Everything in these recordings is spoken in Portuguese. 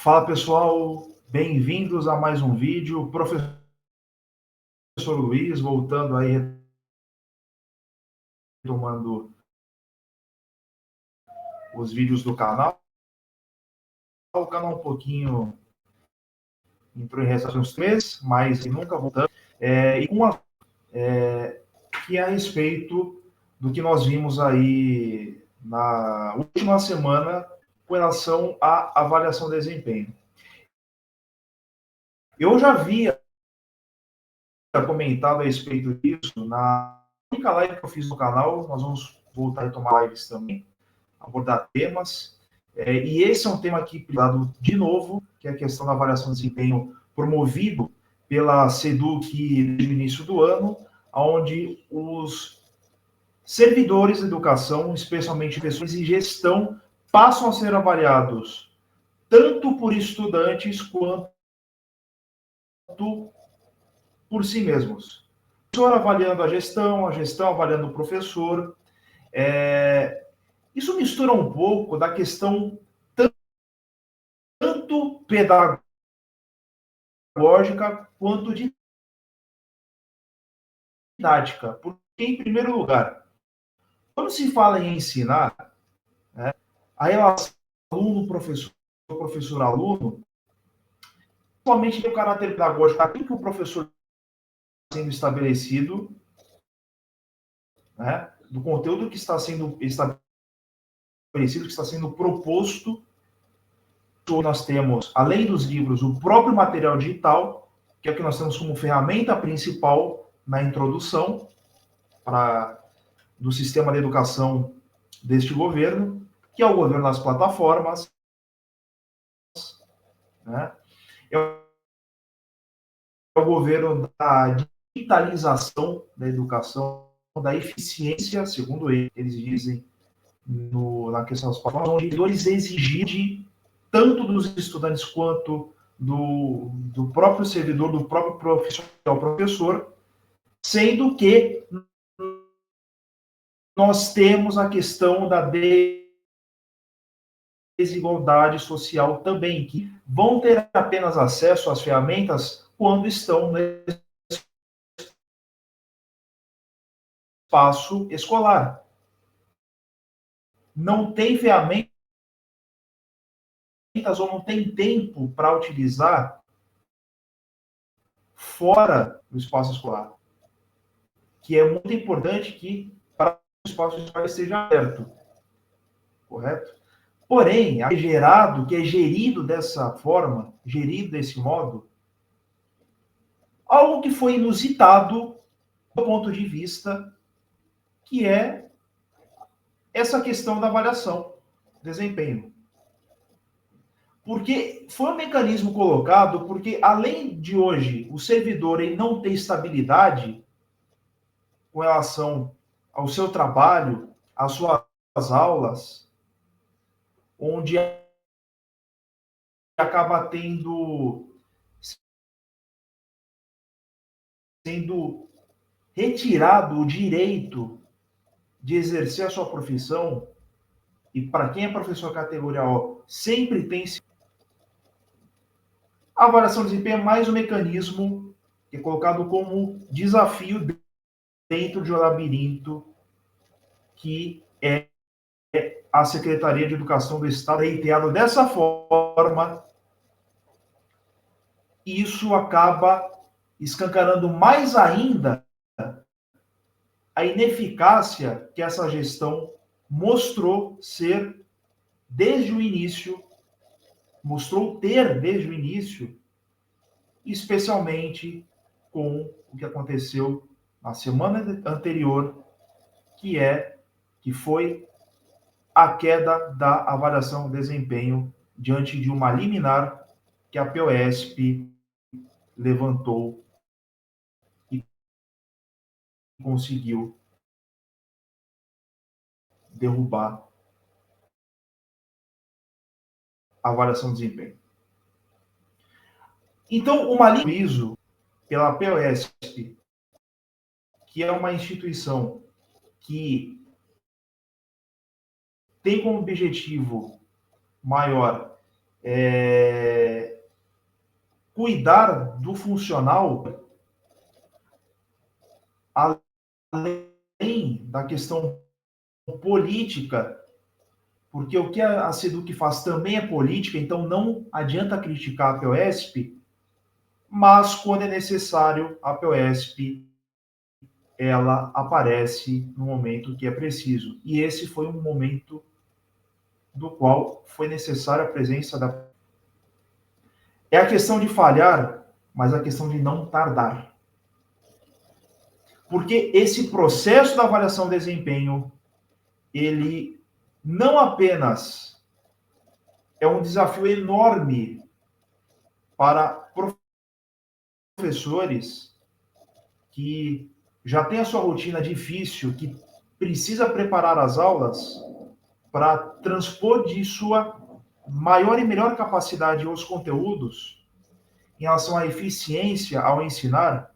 Fala pessoal, bem-vindos a mais um vídeo. Professor Luiz, voltando aí, retomando os vídeos do canal. O canal um pouquinho entrou em recesso uns 3 meses, mas nunca voltando. E com uma que é a respeito do que nós vimos aí na última semana com relação à avaliação de desempenho. Eu já havia comentado a respeito disso na única live que eu fiz no canal. Nós vamos voltar a retomar lives também, abordar temas. E esse é um tema aqui dado de novo, que é a questão da avaliação de desempenho promovido pela SEDUC desde o início do ano, onde os servidores de educação, especialmente pessoas em gestão, passam a ser avaliados tanto por estudantes quanto por si mesmos. O professor avaliando a gestão avaliando o professor. Isso mistura um pouco da questão tanto pedagógica quanto didática. Porque, em primeiro lugar, quando se fala em ensinar, né, a relação aluno-professor, professor-aluno, somente tem o caráter pedagógico, aquilo que o professor está sendo estabelecido, né, do conteúdo que está sendo estabelecido, que está sendo proposto. Nós temos, além dos livros, o próprio material digital, que é o que nós temos como ferramenta principal na introdução do sistema de educação deste governo, que é o governo das plataformas, né? É o governo da digitalização da educação, da eficiência, segundo eles dizem, na questão das plataformas, onde eles exigem tanto dos estudantes quanto do próprio servidor, do próprio professor, sendo que nós temos a questão da desigualdade social também, que vão ter apenas acesso às ferramentas quando estão no espaço escolar. Não tem ferramentas ou não tem tempo para utilizar fora do espaço escolar, que é muito importante que para o espaço escolar esteja aberto, correto? Porém, que é gerido dessa forma, gerido desse modo, algo que foi inusitado do ponto de vista que é essa questão da avaliação, desempenho. Porque foi um mecanismo colocado, porque além de hoje o servidor ele não ter estabilidade com relação ao seu trabalho, às suas aulas, onde acaba sendo retirado o direito de exercer a sua profissão, e para quem é professor categoria O, sempre tem a avaliação de desempenho é mais um mecanismo que é colocado como desafio dentro de um labirinto que é a Secretaria de Educação do Estado, reiterado dessa forma. Isso acaba escancarando mais ainda a ineficácia que essa gestão mostrou ser desde o início, mostrou ter desde o início, especialmente com o que aconteceu na semana anterior, que foi a queda da avaliação de desempenho diante de uma liminar que a POSP levantou e conseguiu derrubar a avaliação de desempenho. Então, uma juízo pela POSP, que é uma instituição que tem como objetivo maior cuidar do funcional além da questão política, porque o que a SEDUC faz também é política, então não adianta criticar a POSP, mas quando é necessário, a POSP ela aparece no momento que é preciso. E esse foi um momento do qual foi necessária a presença da... É a questão de falhar, mas a questão de não tardar. Porque esse processo da avaliação de desempenho, ele não apenas é um desafio enorme para professores que já têm a sua rotina difícil, que precisa preparar as aulas para transpor de sua maior e melhor capacidade os conteúdos em relação à eficiência ao ensinar,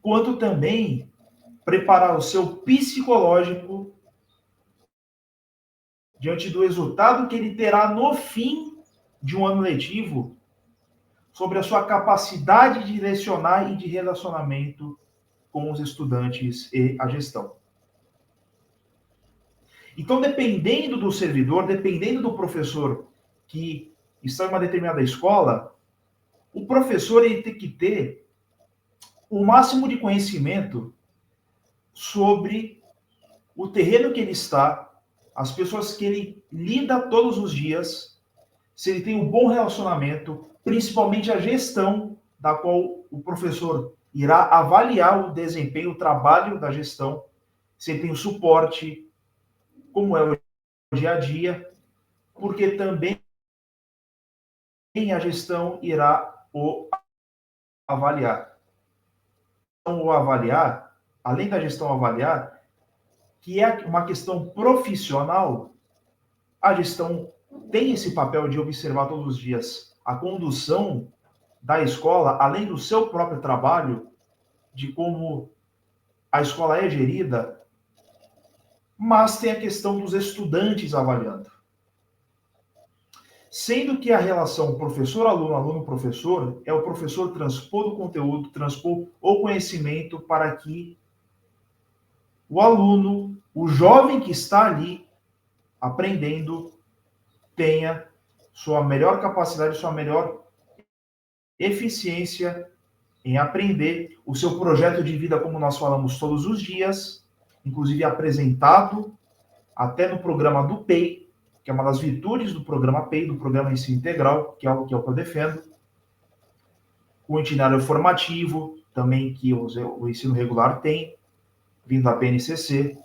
quanto também preparar o seu psicológico diante do resultado que ele terá no fim de um ano letivo sobre a sua capacidade de direcionar e de relacionamento com os estudantes e a gestão. Então, dependendo do servidor, dependendo do professor que está em uma determinada escola, o professor ele tem que ter o máximo de conhecimento sobre o terreno que ele está, as pessoas que ele lida todos os dias, se ele tem um bom relacionamento, principalmente a gestão da qual o professor irá avaliar o desempenho, o trabalho da gestão, se ele tem o suporte, como é o dia a dia, porque também a gestão irá o avaliar. Então, o avaliar, além da gestão avaliar, que é uma questão profissional, a gestão tem esse papel de observar todos os dias a condução da escola, além do seu próprio trabalho, de como a escola é gerida, mas tem a questão dos estudantes avaliando. Sendo que a relação professor-aluno, aluno-professor, é o professor transpor o conteúdo, transpor o conhecimento para que o aluno, o jovem que está ali aprendendo, tenha sua melhor capacidade, sua melhor eficiência em aprender o seu projeto de vida, como nós falamos todos os dias, inclusive apresentado até no programa do PEI, que é uma das virtudes do programa PEI, do Programa Ensino Integral, que é o que eu defendo. O itinerário formativo, também que o ensino regular tem, vindo da PNCC.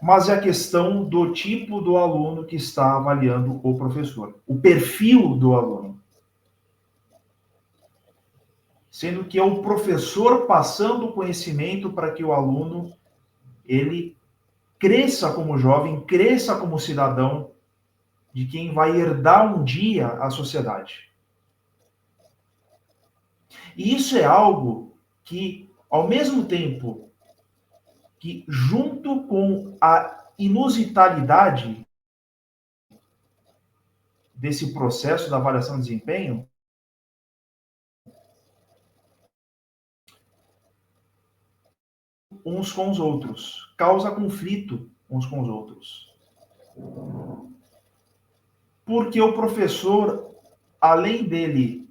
Mas é a questão do tipo do aluno que está avaliando o professor, o perfil do aluno. Sendo que é o professor passando o conhecimento para que o aluno ele cresça como jovem, cresça como cidadão de quem vai herdar um dia a sociedade. E isso é algo que, ao mesmo tempo que, junto com a inusitalidade desse processo da avaliação de desempenho, uns com os outros, causa conflito uns com os outros. Porque o professor, além dele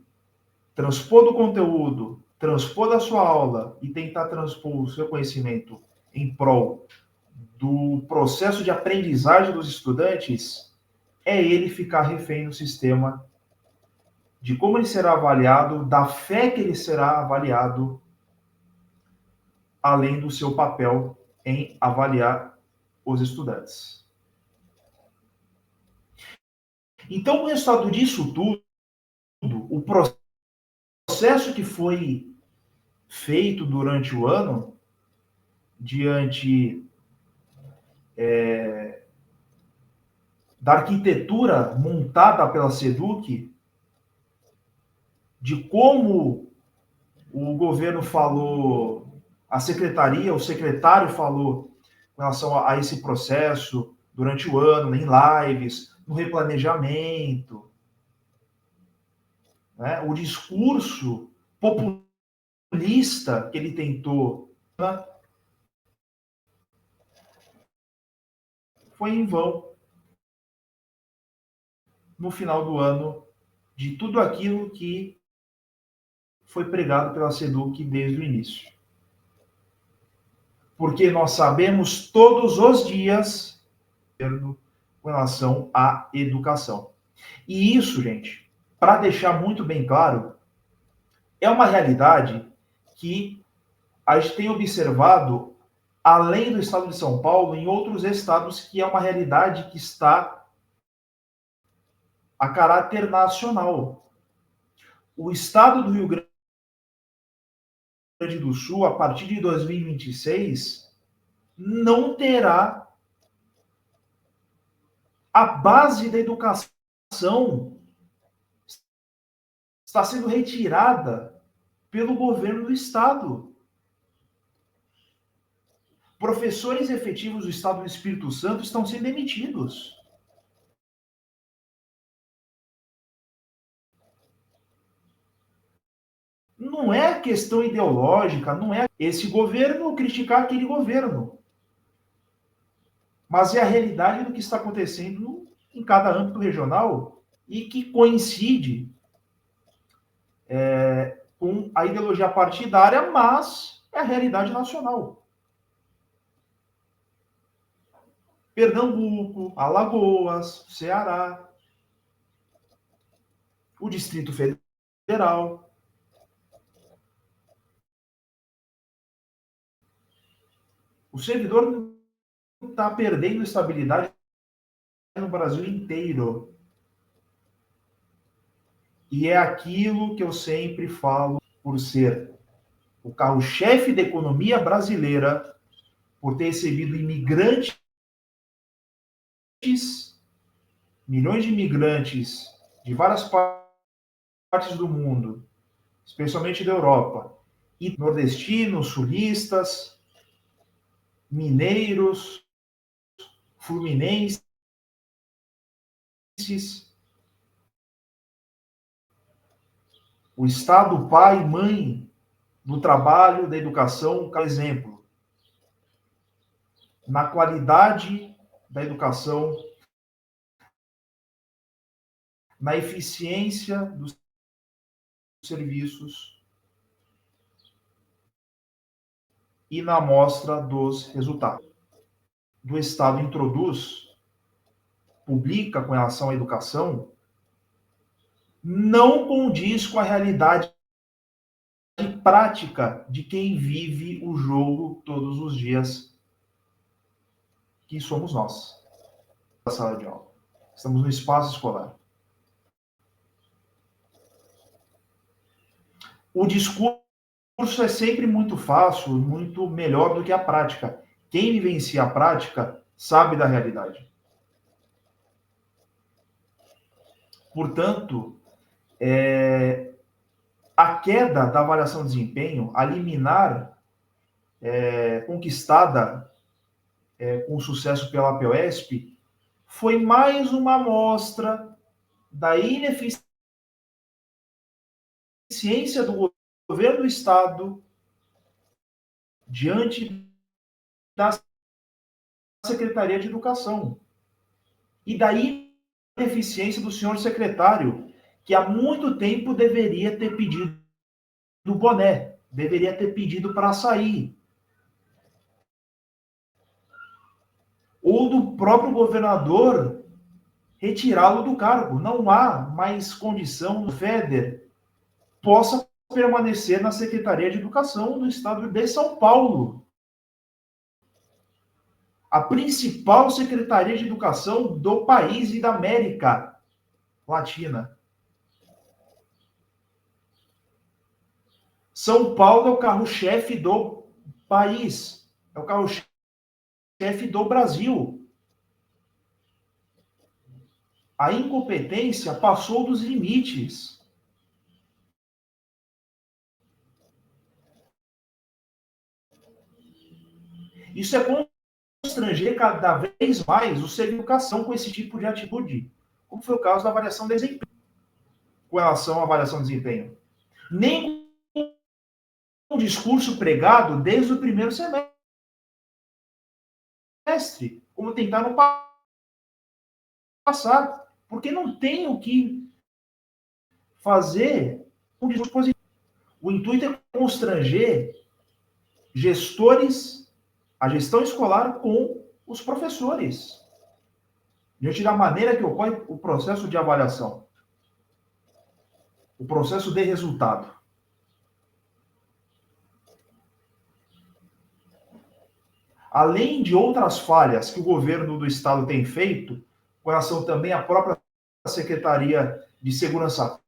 transpor do conteúdo, transpor da sua aula e tentar transpor o seu conhecimento em prol do processo de aprendizagem dos estudantes, é ele ficar refém do sistema, de como ele será avaliado, da fé que ele será avaliado, além do seu papel em avaliar os estudantes. Então, o resultado disso tudo, o processo que foi feito durante o ano, diante da arquitetura montada pela SEDUC, de como o governo falou, a secretaria, o secretário falou com relação a esse processo durante o ano, em lives, no replanejamento. Né? O discurso populista que ele tentou, né, foi em vão no final do ano de tudo aquilo que foi pregado pela SEDUC desde o início. Porque nós sabemos todos os dias com relação à educação. E isso, gente, para deixar muito bem claro, é uma realidade que a gente tem observado, além do estado de São Paulo, em outros estados, que é uma realidade que está a caráter nacional. O estado do Rio Grande do Sul, a partir de 2026, não terá a base da educação, está sendo retirada pelo governo do estado. Professores efetivos do estado do Espírito Santo estão sendo demitidos. Não é questão ideológica, não é esse governo criticar aquele governo. Mas é a realidade do que está acontecendo em cada âmbito regional e que coincide com a ideologia partidária, mas é a realidade nacional. Pernambuco, Alagoas, Ceará, o Distrito Federal. O servidor está perdendo estabilidade no Brasil inteiro. E é aquilo que eu sempre falo, por ser o carro-chefe da economia brasileira, por ter recebido imigrantes, milhões de imigrantes de várias partes do mundo, especialmente da Europa, e nordestinos, sulistas, mineiros, fluminenses, o Estado, pai, mãe do trabalho, da educação, por exemplo, na qualidade da educação, na eficiência dos serviços e na amostra dos resultados. Do Estado introduz, publica com relação à educação, não condiz com a realidade prática de quem vive o jogo todos os dias, que somos nós, na sala de aula. Estamos no espaço escolar. O discurso é sempre muito fácil, muito melhor do que a prática. Quem vivencia a prática sabe da realidade. Portanto, a queda da avaliação de desempenho, a liminar conquistada com sucesso pela POSP, foi mais uma amostra da ineficiência do governo do Estado diante da Secretaria de Educação e da ineficiência do senhor secretário, que há muito tempo deveria ter pedido do boné, deveria ter pedido para sair. Ou do próprio governador retirá-lo do cargo. Não há mais condição do FEDER possa permanecer na Secretaria de Educação do Estado de São Paulo. A principal secretaria de educação do país e da América Latina. São Paulo é o carro-chefe do país, é o carro-chefe do Brasil. A incompetência passou dos limites. Isso é constranger cada vez mais o ser educação com esse tipo de atitude, como foi o caso da avaliação de desempenho, com relação à avaliação de desempenho. Nem um discurso pregado desde o primeiro semestre, como tentaram passar, porque não tem o que fazer um discurso positivo. O intuito é constranger gestores, a gestão escolar com os professores, diante da maneira que ocorre o processo de avaliação, o processo de resultado. Além de outras falhas que o governo do estado tem feito, com relação também à própria Secretaria de Segurança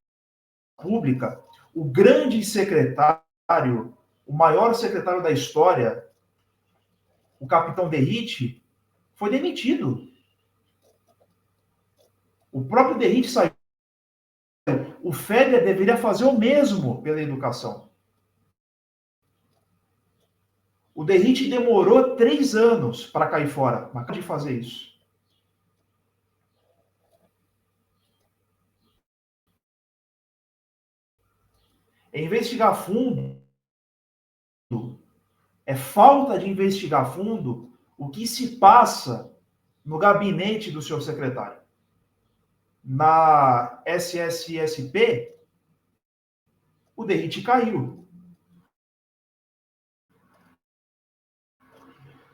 Pública, o grande secretário, o maior secretário da história, o capitão Derrite, foi demitido. O próprio Derrite saiu. O FEDER deveria fazer o mesmo pela educação. O Derrite demorou 3 anos para cair fora, mas de fazer isso. É investigar fundo, é falta de investigar fundo o que se passa no gabinete do seu secretário. Na SSSP, o Derrite caiu.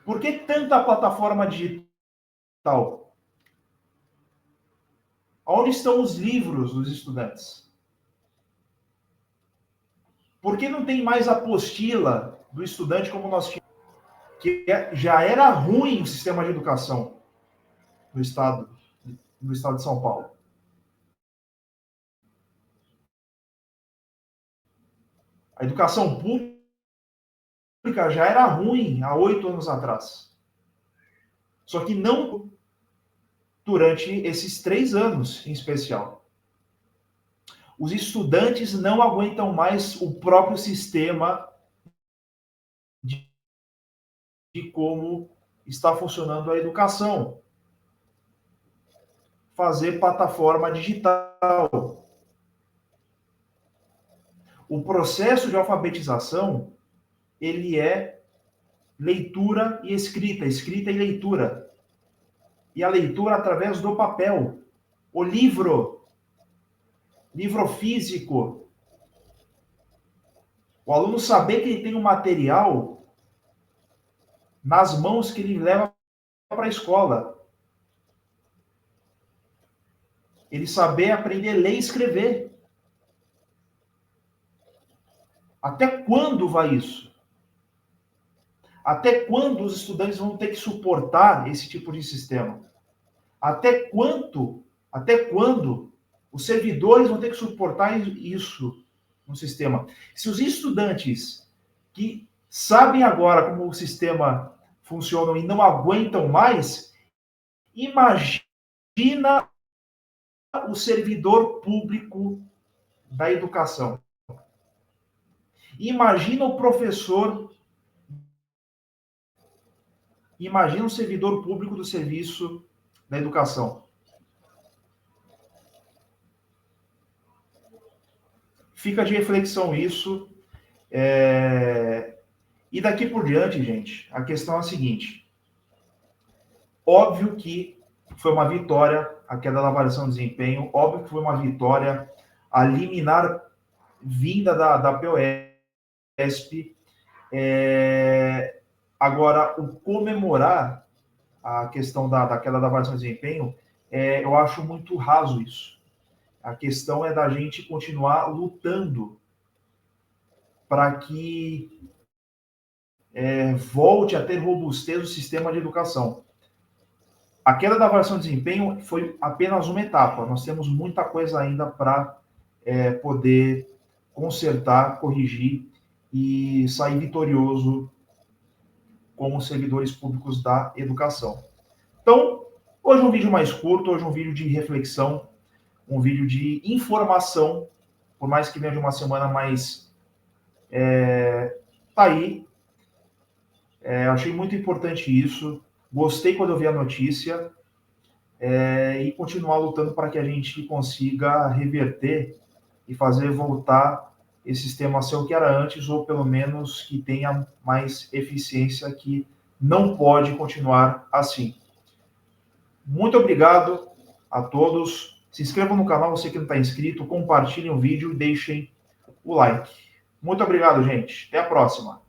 Por que tanta plataforma digital? Onde estão os livros dos estudantes? Por que não tem mais apostila do estudante como nós tínhamos? Que já era ruim o sistema de educação no estado de São Paulo. A educação pública já era ruim há 8 anos atrás. Só que não durante esses 3 anos, em especial. Os estudantes não aguentam mais o próprio sistema de como está funcionando a educação. Fazer plataforma digital. O processo de alfabetização, ele é leitura e escrita e leitura. E a leitura através do papel. O livro físico. O aluno saber que ele tem um material nas mãos que ele leva para a escola. Ele saber aprender a ler e escrever. Até quando vai isso? Até quando os estudantes vão ter que suportar esse tipo de sistema? Até quando os servidores vão ter que suportar isso no sistema? Se os estudantes que sabem agora como o sistema funciona e não aguentam mais, imagina o servidor público da educação. Imagina o professor, imagina o servidor público do serviço da educação. Fica de reflexão isso. E daqui por diante, gente, a questão é a seguinte. Óbvio que foi uma vitória a queda da avaliação de desempenho, óbvio que foi uma vitória a liminar vinda da POSP. Agora, o comemorar a questão da queda da avaliação de desempenho, eu acho muito raso isso. A questão é da gente continuar lutando para que volte a ter robustez o sistema de educação. A queda da avaliação de desempenho foi apenas uma etapa. Nós temos muita coisa ainda para poder consertar, corrigir e sair vitorioso como servidores públicos da educação. Então, hoje um vídeo mais curto, hoje um vídeo de reflexão, um vídeo de informação, por mais que venha de uma semana mais... tá aí. Achei muito importante isso. Gostei quando eu vi a notícia e continuar lutando para que a gente consiga reverter e fazer voltar esse sistema a ser o que era antes, ou pelo menos que tenha mais eficiência, que não pode continuar assim. Muito obrigado a todos. Se inscrevam no canal, você que não está inscrito, compartilhem o vídeo e deixem o like. Muito obrigado, gente. Até a próxima.